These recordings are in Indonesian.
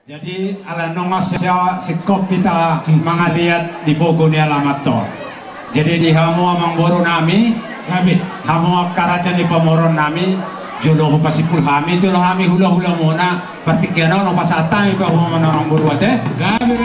Jadi ala nongos siya sikop kita mangaliat di pogo ni alamat to. Jadi di hamu amang boro nami, hamu karajan di pamoron nami, julo ko pasipul kami, julo kami hula-hula muna, partikyano no pasatay pa humo manarang boro ate. Kami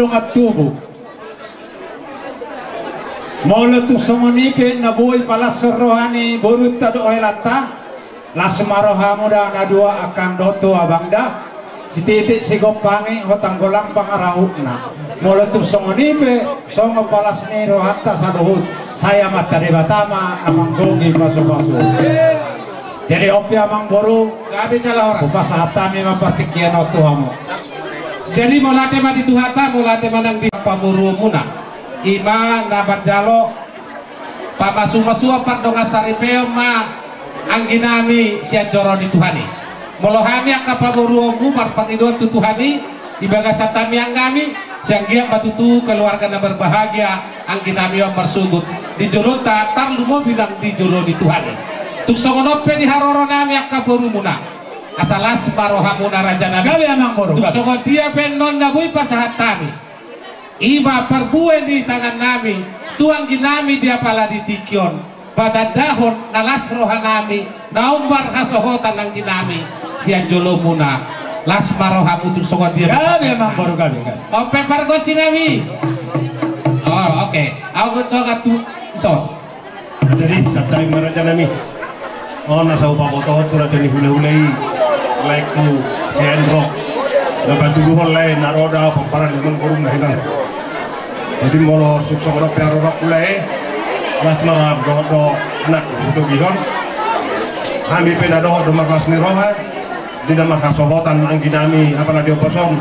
dongat tubuh Maulah tu semenipe na buhay pala rohani burut tado helata lasmaroha muda na dua akan doto abangda si titik si gopangi hotang golang pangarahutna maulah tu semenipe songo palas ni rohatta saduhut saya mata di batama namang gogi pasu-pasu jadi opi amang boru gabi cala horas upas hatami mapartikian otuhamu jadi molate ma di tuhata molate manang di pamuru muna ima nabat jalo pamasu-masua pardonga saripeo ma angginami sian joro di tuhani molohami akapamuru mu marpatido tu tuhani ibaga satami anggami siang giak batutu keluarga na berbahagia angginami yang bersugut di jolo ta tarlu mo bilang di jolo di tuhani tuk songonope di haroro nami akapamuru muna asalas marohamuna raja nabi gabi amang boru tuk songon dia penon nabui pasahat kami ima perbuen di tangan nami tuang ginami dia pala di tikion pada dahon nalas rohanami naumbar hasohotan ang ginami sian jolo muna las marohamu tuk songon dia gabi amang boru gabi ope pargot sinami oh oke aku doga tu so jadi sabtai maraja nami oh nasa upaboto tura jani hule-hulei laiku siendro dapat tuduh oleh naroda pamparan memang burung nahilan jadi molo suksong rok piaro rok ulai las marab do nak untuk gihon kami pena do markas ni roha di nama kasohotan angginami apalagi oposon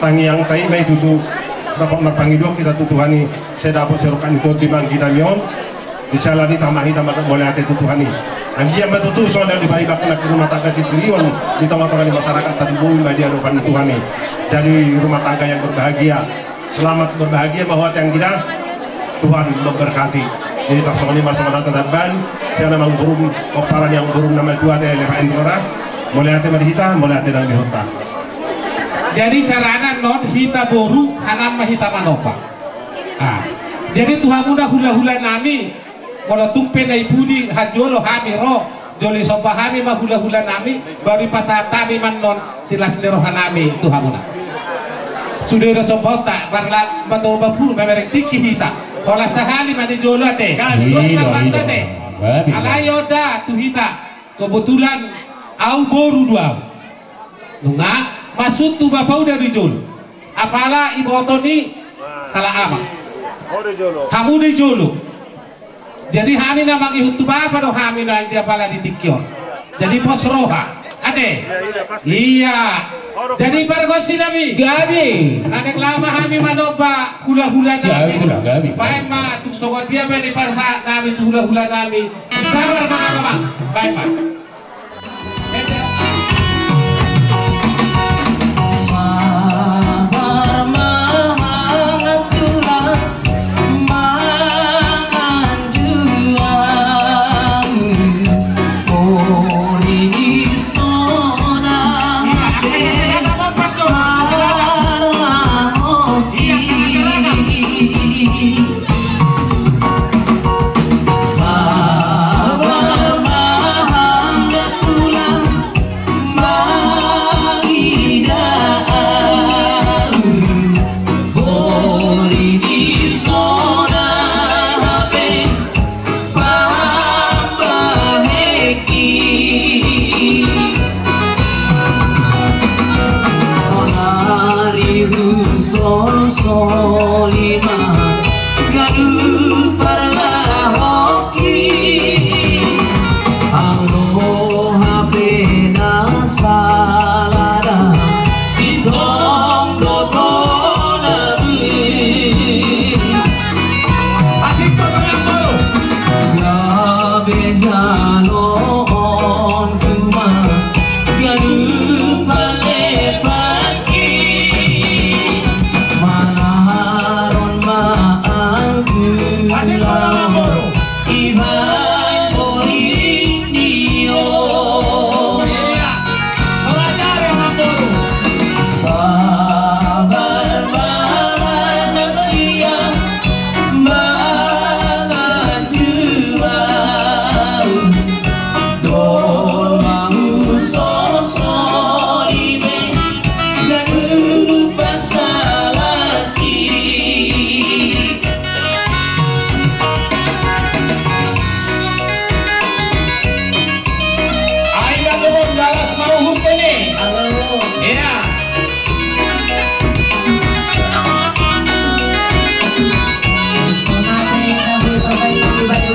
tangi yang tai mai tutu rapat marpangi dua kita tutuhani saya dapat serukan itu di angginamion bisa lari tamahi tamat boleh hati tutuhani Anggia betutu soalnya di balik nak rumah tangga Citrion di tengah-tengah di masyarakat tadi bui media dokan Tuhan ini. Jadi rumah tangga yang berbahagia, selamat berbahagia bahwa yang kita Tuhan memberkati. Jadi tersebut masa mendatang ban, saya namang burung koparan yang burung nama cuaca yang lepas endora, mulai hati madihita, mulai hati nang dihota. Jadi carana non hita boru hanam hita manopa. Jadi Tuhan muda hula-hula nami kalau tumpe na ibudi hajolo hami ro joli sopa hami ma hula-hula nami baru pasatami man non silas lerohan nami Tuhan muda sudah ada sopa tak barla batul bapur memerek tiki hita olah sahali mani jolo te banta te alayoda tu hita kebetulan au boru dua nunga masuk tu bapak udah di jolo apalah ibu otoni kala ama kamu di jolo jadi kami namang ihutu bapa do kami na dia pala di tikyon jadi pos roha ate iya jadi bargot sinami gabi anek lama kami manoba hula-hula nami baik ma tuk songot dia beli parsa nami tuk hula-hula nami sabar mga baik ma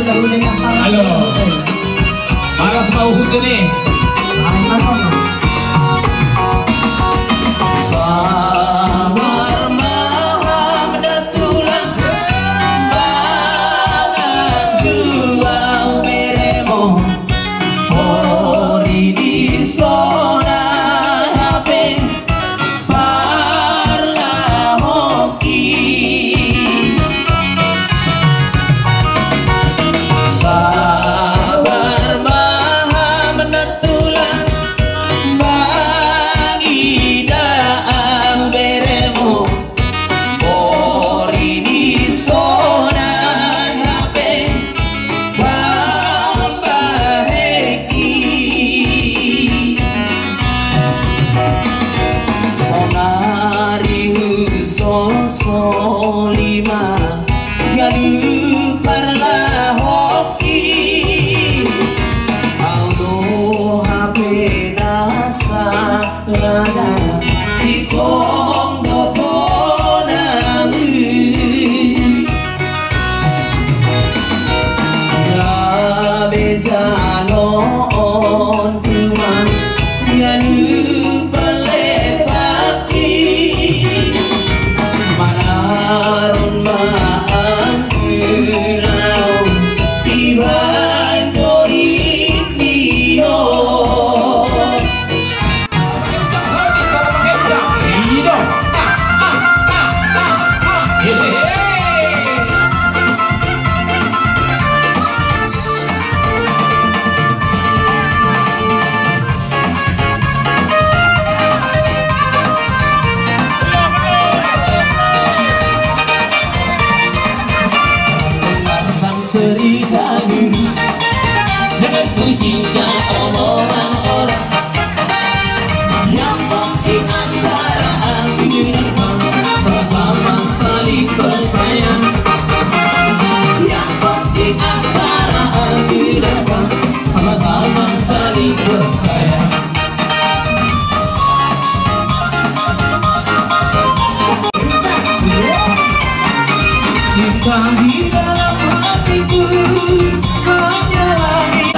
Halo. Malas mau hujan nih. Cinta di dalam hatiku menyalangi.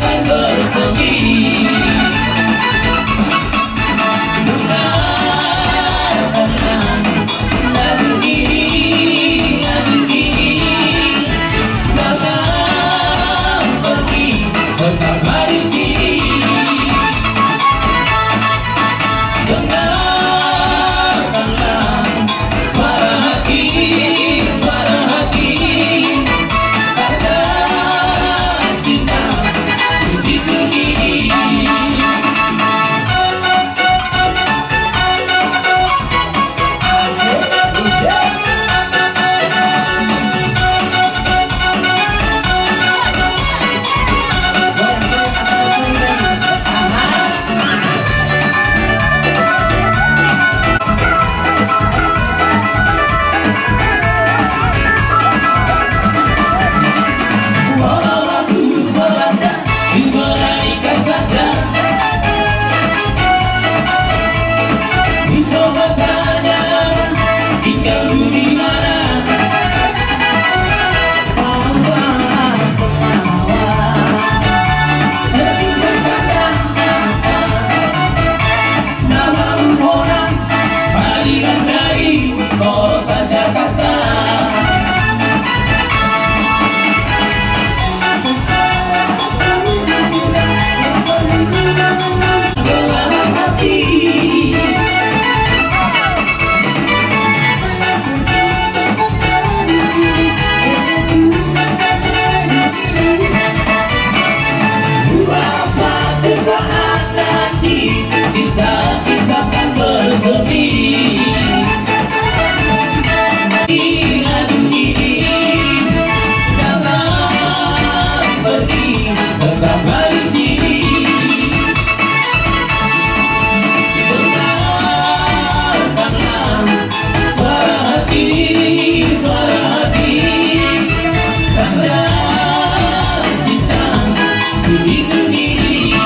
akan bersemi. Dengarkanlah lagu ini, jangan pergi, tetaplah di sini. Dengarkanlah suara hati, tanda cinta suci begini. Walau aku melanda, dimana saja, ku coba tanya tinggal di mana. Awas tertawa, sedih bercanda, namamu orang panggilan dari kota Jakarta. Dalam hati buat suatu saat nanti cinta kita akan bersemi. Aduh ini jangan pergi, tetaplah di sini. Dengarkanlah suara hati, tanda cinta suci begini.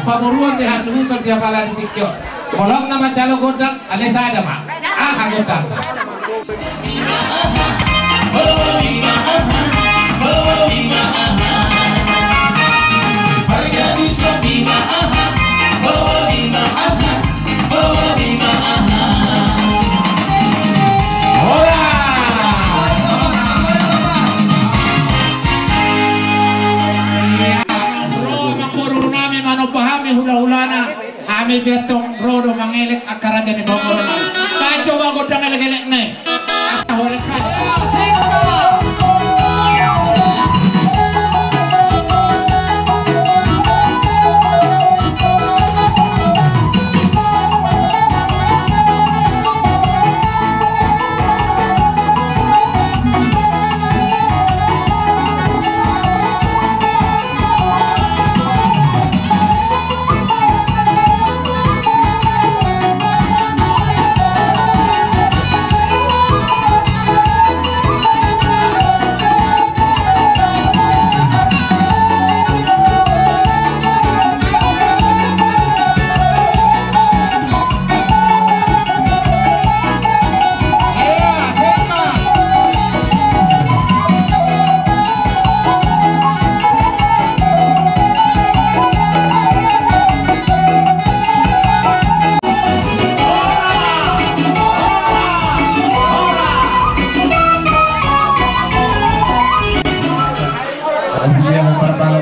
pamuruan di hasuhutan dia pala di tikyo. Kolong nama calo godang, alisa ada mak. Godang. Pahami hula-hulana ami betong rodo mangelek akaraja ni Bogor kajo wa godang elek-elek ne ahorekan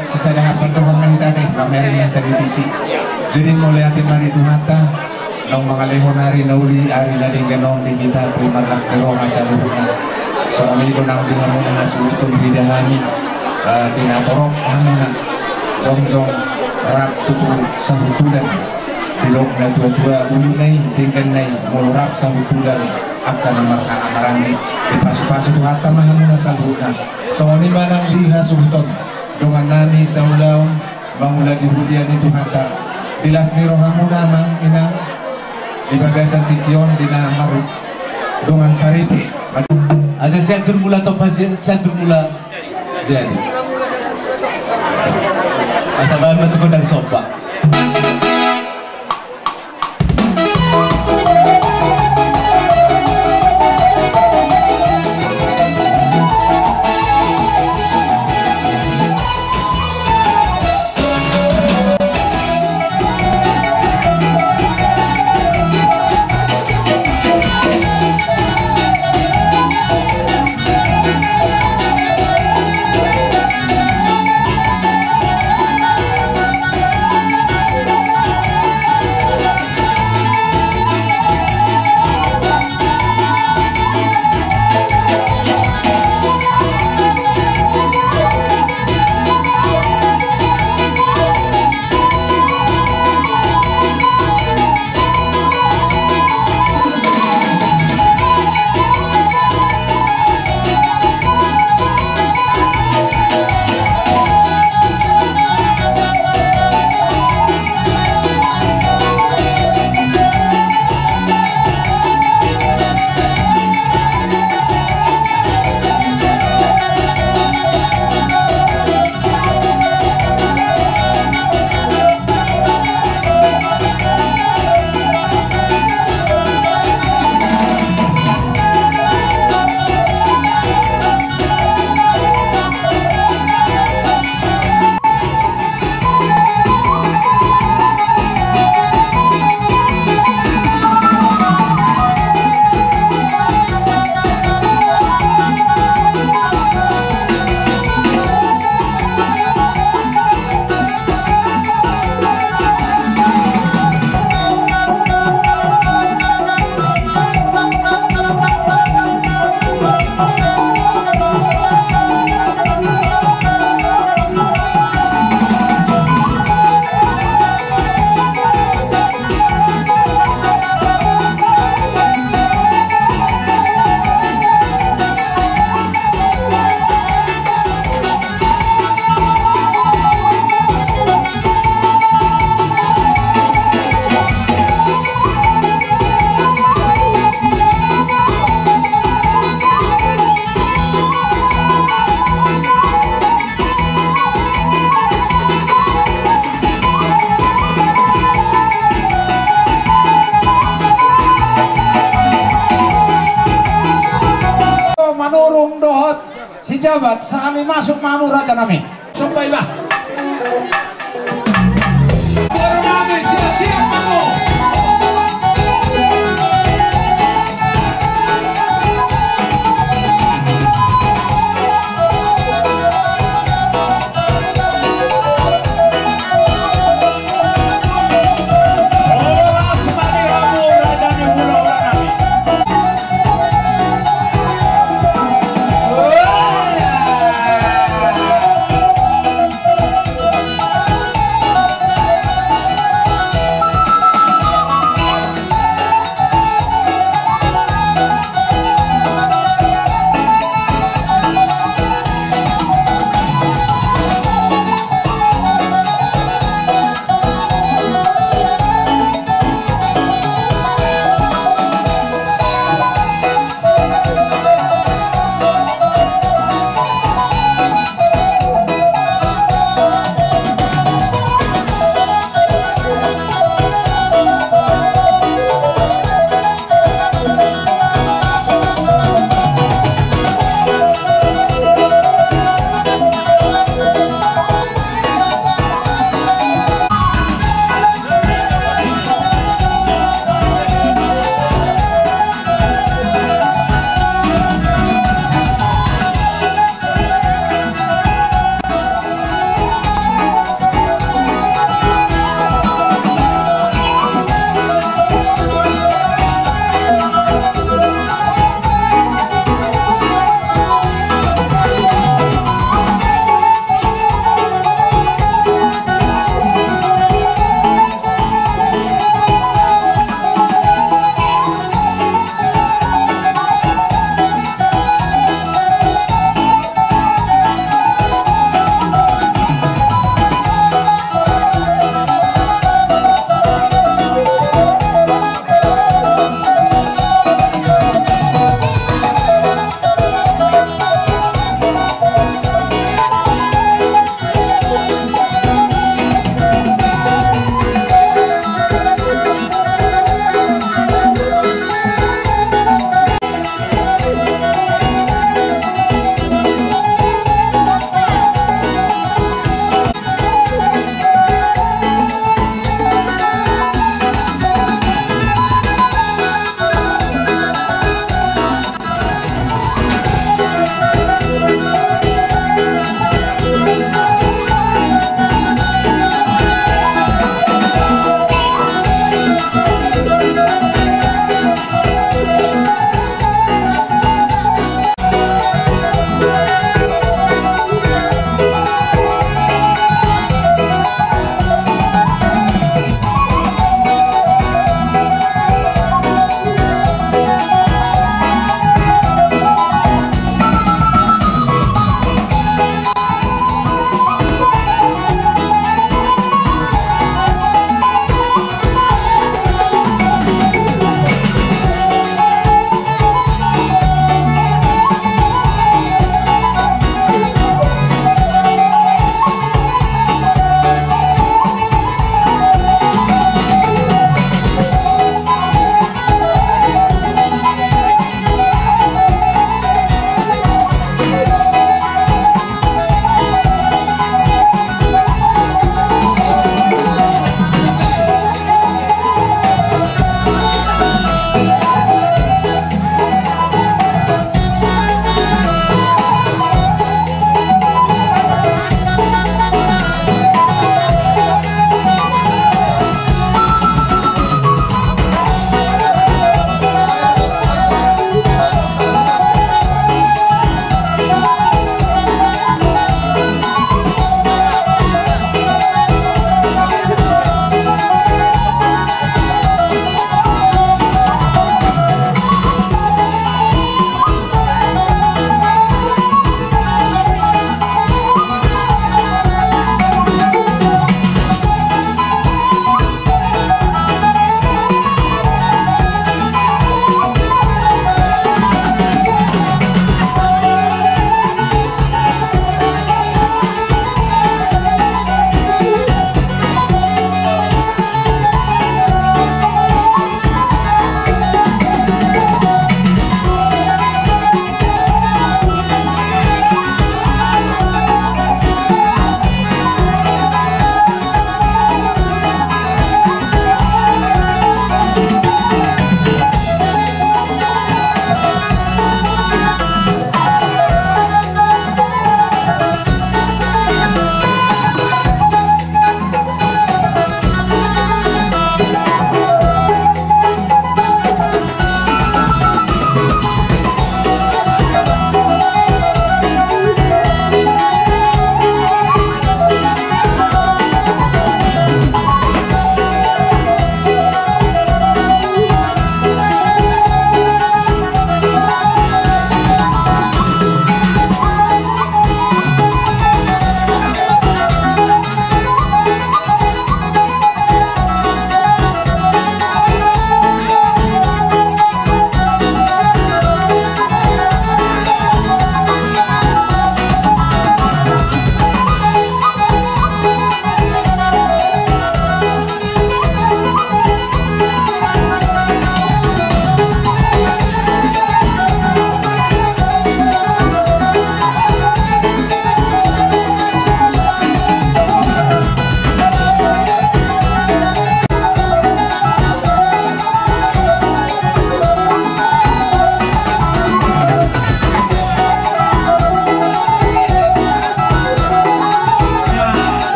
sisa dengan pendohon na hitati pamerin lang tadi titi jadi mulai atin man itu hata nong mga lehon hari nauli ari na din ganon di kita primar las kero masaluhuna so amigo nang di hamuna hasutun hidahani dinatorok hamuna jong rap tutu sahutulan dilok na tua-tua uli nai dengan nai mulurap sahutulan akan amarangi di pasu-pasu tu hata mahamuna saluhuna so ni manang di hasutun dengan nani sa ulaw mangula di hulian itu hata dilas ni rohamuna mang inang di bagasan tikyon dinamaru dengan saripi asa sentur mula to pasir sentur mula jadi asa bahan matu kodang sopa manurung dohot si jabat sakali masuk mamu raja nami. Sumpah ibah. Boru nami siap-siap mamu.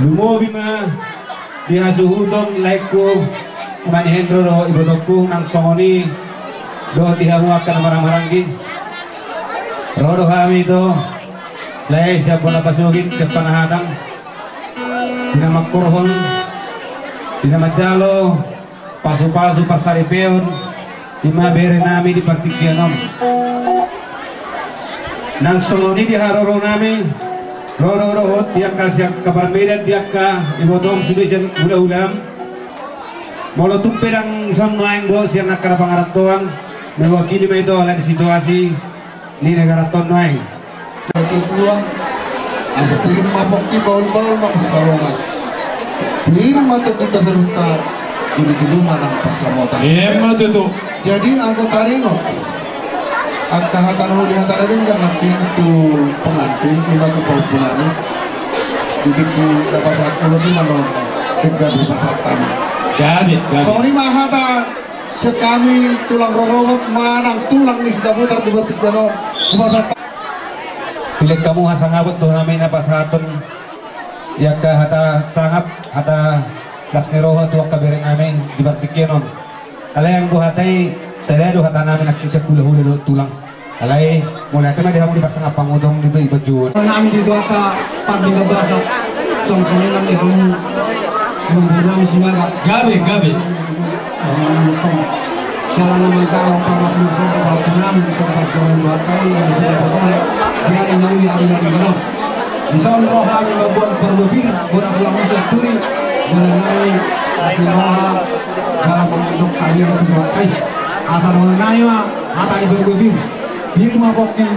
lumo bima dihasuhudon laiku mani hendro do ibotokku nang songoni do dihamu akan marang-maranggi rodo kami itu lai siapa na pasugin siapa na hatang dinamakurhon dinamajalo pasu-pasu pasaripeon ima bere nami di partikianom nang songoni diharoro nami rodo dia kasih kabar medan dia ka ibotong sudah ulam molo tumpedang samnaing do sian nakara pangaratuan mewakili itu oleh situasi di negara tonnoing ketua aspirin mamoki baul-baul masalongan dir mata kita seruta julu-julu manang pasamota tuh jadi anggota ringo angka hatan huli hatan itu karena pintu pengantin tiba ke bau pulanis di dapat saat pulusi namun tegar di pasar kami sorry mahata sekami tulang rorobot manang tulang nih sudah putar di bertiga non pasar pilih kamu hasangabut tuh namin apa saatun ya ke hata sangap hata lasniroha tuh kabareng namin di bertiga non alay yang tuh hatai saya do hata namin aking sa kula-hula do tulang alay mulai itu mah dia mau dipasang apa ngutong di baju namin dito ata parding kabasa song-songin ang dihamu namin simaga gabi siya naman karong pangasimusun kapag namin sa pagkaroon batay hindi na pasal biyarin nang niyari na rin gano'n isang mo kami mabuang parlubir buwan pulang mo siya turi buwan namin as naroha karang pangdok kami ang batay asa naman namin atang ibarlubir bir mapoki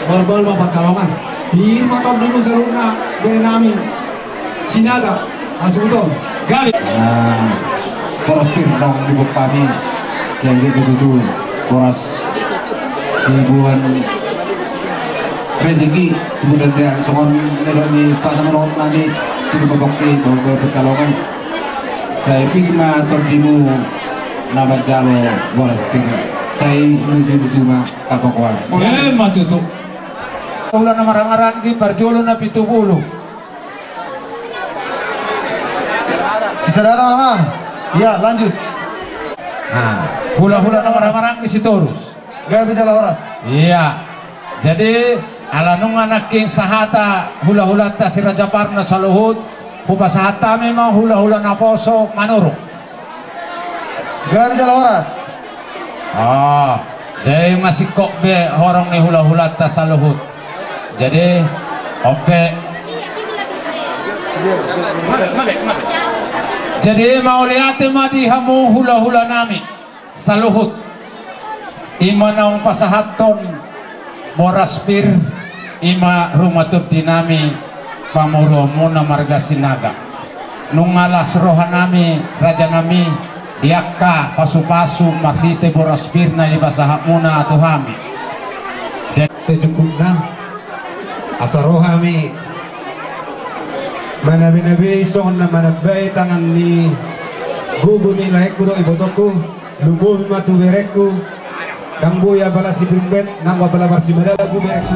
bal-bal mapacalaman bir matod dulu sa luna biyarin namin sinaga asutong gabi poros pirnong di buk kami sehingga betul poros seribuan rezeki kemudian dia songon nedok ni pasangan nani di babakki bawa pencalonan saya pilih matur dimu nama jalo poros ping saya menuju mah kapakuan tuh ulan na marang-marang ki parjolo na 70 sisa data mama ya lanjut hula-hula na marang-marang ki si Torus gak bicara horas iya jadi alanung anak king sahata hula-hula ta si Raja Parna sa luhod pupasahata memang hula-hula na poso manuro gak bicara horas jadi masih kok be horong ni hula-hula ta sa luhod jadi ope jadi mau lihat madi hamu hula-hula nami sa luhod ima naong pasahaton moraspir ima rumatub dinami pamuro muna marga sinaga nung alas roha nami raja nami diakka pasu-pasu makite moraspir na ipasahap muna ato hami secukupnya asarohami manabi-nabi son na manabay tangan ni gugu ni lahik kudo ibotoku lubo matu berekku dang buya bala si brimbet nang wabala barsi madala bu berekku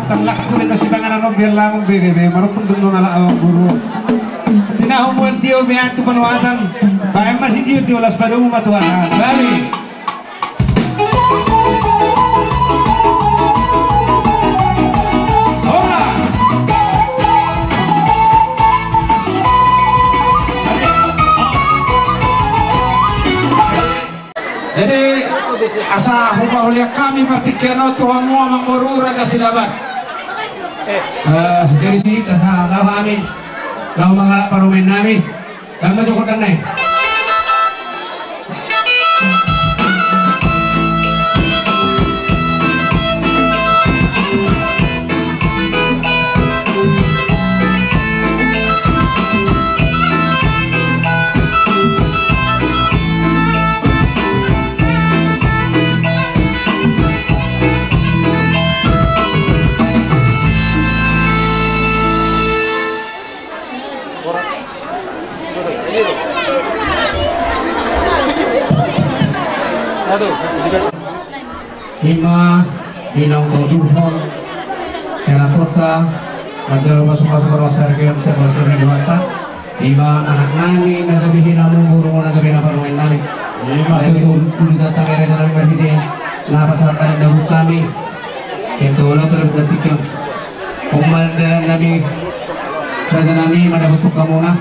tanlak ko rin si banganan no biar lang bebe marutong duno na lang buru tinahu mo tiyo bihan tu panuatan bae masih tiyo tiyo las pada umat tuahan Gabi. Hola. Jadi asa humahulia kami partikiano Tuhan mua mangboru raja silaban. Jadi sih kasa kami lau mga parumen namin kami cukup danay. Hima Dinang Koduhon Era Kota Majalah masuk-masuk Rosargian Sebasir Dewata Hima anak nami Nagabihin namun burung Nagabihin apa rumain nami Lagi ulu datang Era jalan berhidi Napa saat ada dabu kami Itu ulah terus berpikir Komandan Nabi Raja Nami Mana betul kamu nak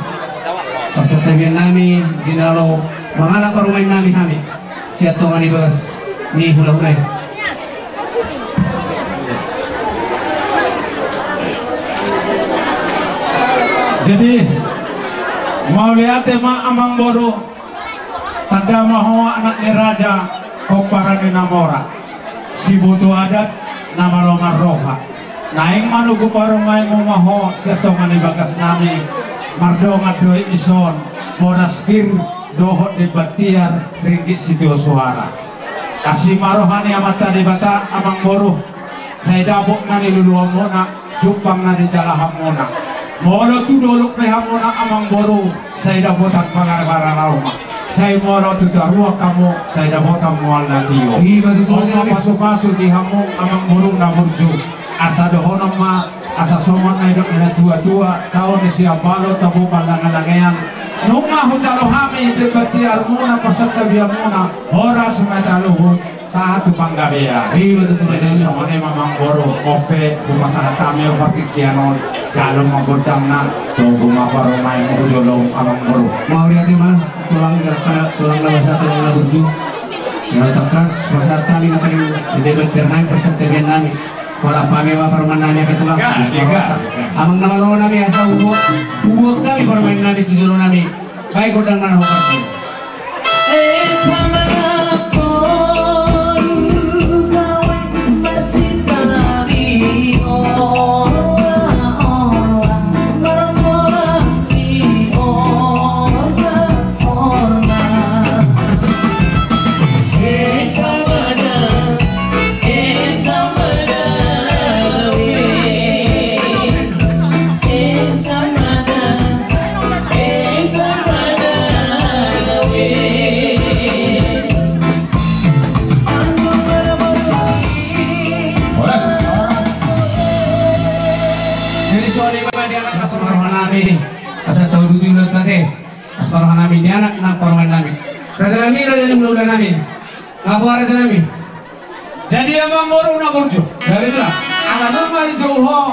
Pasal tabian nami Dinalo Mengalah parumain nami kami Siat tongan di bagas Ni hula-hulai. Jadi mau lihat tema amang boru tanda maho anak ni raja koparan ni namora si butuh adat nama lomar roha naing manugu parumai mo maho siatongan ni bagas nami mardong adoi ison boras pir dohot di batiar ringgit sitio suara kasih marohani amata di bata amang boru saya dabuk ngani luluang mona jupang ngani jalaham mona molo tu doluk pehamona amang boru saya dapotan pangar-pangar rumah saya molo tu tarua kamu saya dapotan mual natio masuk-masuk di hamu amang boru na burju asa dohonam ma asa somon na idok na tua-tua tahun di siapalo tabu pandangan-dangan nunga hujalo hami debati armuna pasata biamuna horas metaluhut satu panggabia jadi somone mamang boru kope rumah tamio pakikianon kalau mau godang na tunggu mapa rumah yang jolong amang boru mau lihat mah tulang gerak tulang bahasa tulang burju yang tekas pasar kami nak di debat ternai persentebian nami kalau pami mah paruman nami ke tulang amang nama lo nami asa ubo kami paruman nami tujuh nami baik godang na hokarti Asmarohan nami dia anak nak korban nami raja nami mudah nami ngaku raja nami jadi amang boru na burju dari itulah anak rumah di Johor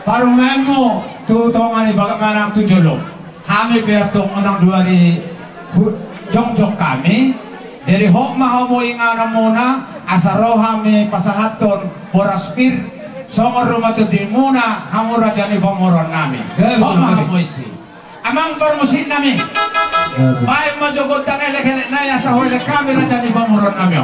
parumemu tu tongani bagaimana tu jolong kami piatong menang dua di jongjok kami jadi hok mahomo ingana muna asaro kami pasahaton boraspir somor rumah tu di muna hamu raja ni pamoron nami hok mahomo isi amang permusin nami baik majogot tang elek-elek naya sahole kami raja ni pamoron nami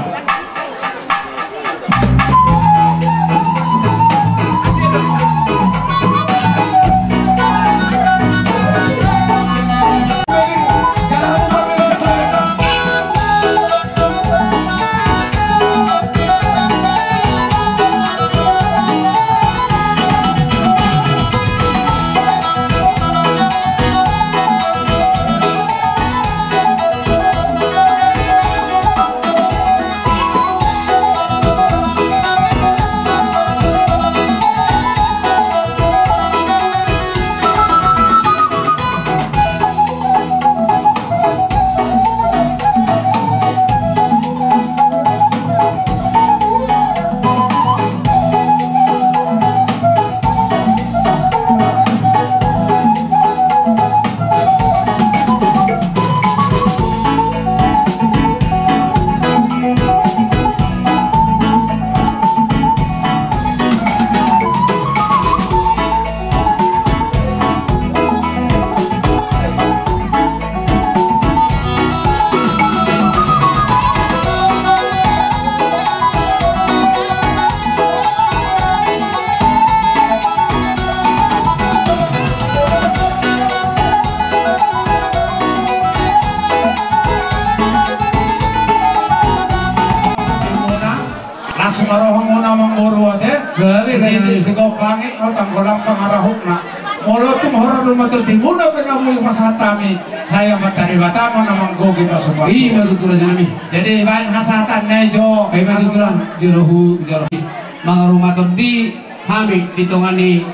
Gabi Hindi sigop langit o tanggolang pangarahok na. Molo tumhora rumah tu dimuna benamu masatami. Saya matariwata mo namang gogi masubat. Iya matutulan nami. Jadi bahan hasatan nejo. Ay matutulan juruhu juruhi. Mga rumah to di kami ditongani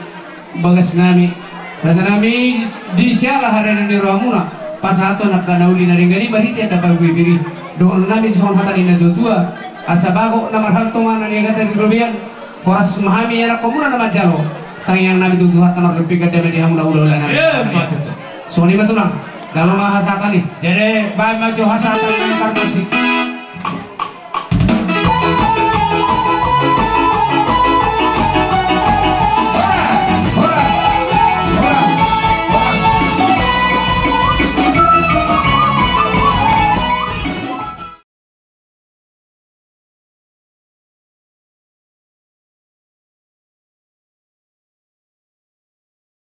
bagas nami. Rasa nami di siala hari ini ramuna. Pas ato nakanauli na rin gani bariti at kapag bibiri. Doon nami soal hatan ina dua. Asa bago na marhal tumanan niya kata di Rubian. Poras mahami yana komuna na majalo. Tangyang nabi tuduhat na marlupikat dami di hamula ulola nabi. So ni batulang. Dalam mahasatan nih. Jadi bahan maju hasatan yang farmasi.